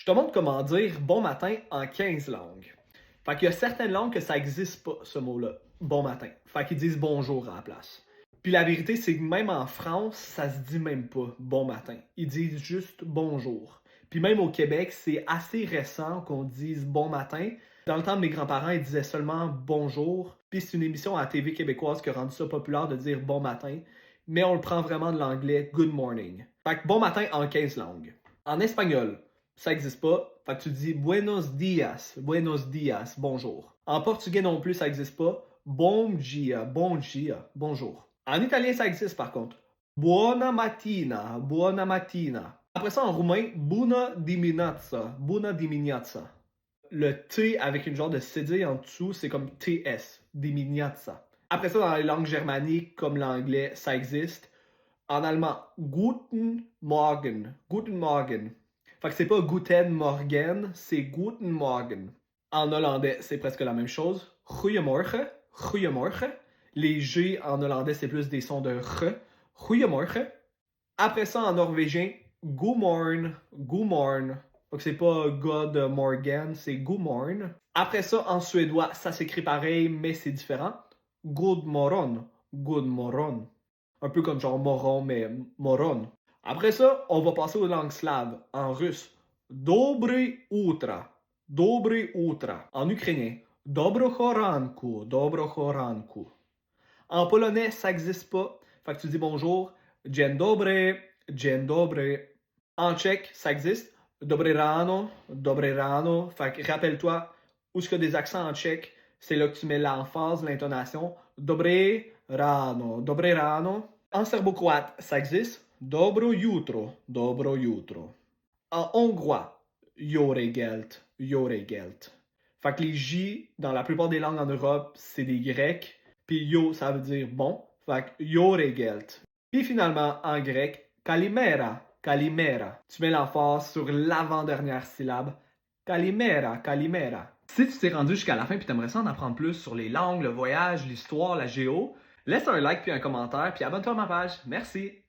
Je te montre comment dire bon matin en 15 langues. Fait qu'il y a certaines langues que ça n'existe pas, ce mot-là, bon matin. Fait qu'ils disent bonjour à la place. Puis la vérité, c'est que même en France, ça se dit même pas bon matin. Ils disent juste bonjour. Puis même au Québec, c'est assez récent qu'on dise bon matin. Dans le temps de mes grands-parents, ils disaient seulement bonjour. Puis c'est une émission à la TV québécoise qui a rendu ça populaire de dire bon matin. Mais on le prend vraiment de l'anglais good morning. Fait que bon matin en 15 langues. En espagnol, ça n'existe pas. Fait que tu dis buenos dias, bonjour. En portugais non plus, ça n'existe pas. Bom dia, bonjour. En italien, ça existe par contre. Buona mattina, buona mattina. Après ça, en roumain, bună dimineața. Le T avec une genre de cédille en dessous, c'est comme TS, dimineața. Après ça, dans les langues germaniques comme l'anglais, ça existe. En allemand, Guten Morgen. Guten Morgen. Fait que c'est pas Guten Morgen, c'est Guten Morgen. En hollandais, c'est presque la même chose. Goeiemorgen. Goeiemorgen. Les G en hollandais, c'est plus des sons de R. Goeiemorgen. Après ça, en norvégien, Godmorgen. Godmorgen. Donc c'est pas God Morgan, c'est Godmorgen. Après ça, en suédois, ça s'écrit pareil, mais c'est différent. God morgon. God morgon. Un peu comme genre moron, mais moron. Après ça, on va passer aux langues slaves. En russe, Dobry utra. Dobry utra. En ukrainien, Dobrocho ranku. Dobrocho ranku. En polonais, ça n'existe pas. Fait que tu dis bonjour, Dzień dobry, Dzień dobry. En tchèque, ça existe. Dobré rano, Dobré rano. Fait que rappelle-toi, où est-ce qu'il y a des accents en tchèque, c'est là que tu mets l'emphase, l'intonation. Dobré rano, Dobré rano. En serbo-croate, ça existe. Dobro jutro, Dobro jutro. En hongrois, Jó reggelt, Jó reggelt. Fait que les J, dans la plupart des langues en Europe, c'est des Grecs. Puis yo, ça veut dire bon. Fait que Jó reggelt. Puis finalement, en grec, Kalimera, Kalimera. Tu mets l'emphase sur l'avant-dernière syllabe. Kalimera, Kalimera. Si tu t'es rendu jusqu'à la fin et t'aimerais ça en apprendre plus sur les langues, le voyage, l'histoire, la géo, laisse un like puis un commentaire puis abonne-toi à ma page. Merci!